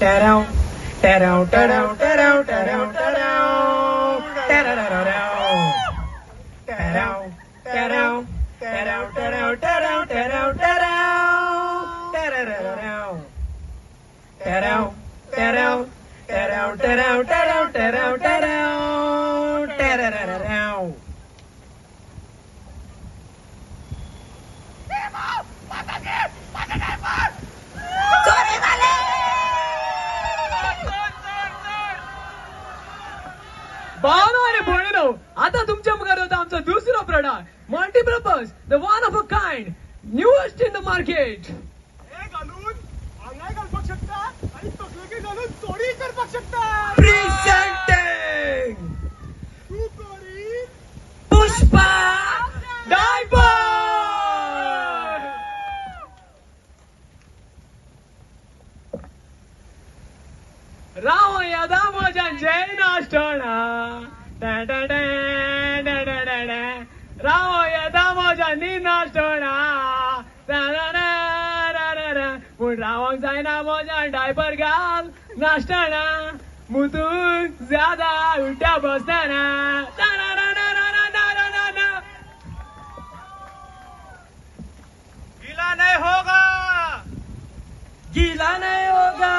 Tarau, tarau, tarau, tarau, tarau, tarau, tararararau. Tarau, tarau, tarau, tarau, tarau, tarau, tarau, tararararau. Tarau, tarau, tarau, tarau, tarau, tarau, tarau, tararararau. भावनो आणि बहिणीनो, आता तुमच्या मुखार होता आमचा दुसरा product multipurpose the one of a kind newest in the market. हे घालून अंगाय घालपाक शकता आणि तकलेकी घालून चोरी करपाक शकता. Presenting तू करी Pushpa डायपर रामయ్య दामोदर जैन आष्टोना रामయ్య दामोदर नी नाष्टोना पूण रावंक जायना मोजा डायपर घाल नासतना मुतून ज्यादा उलट्या बसतना. गीला नहीं होगा. गीला नहीं होगा.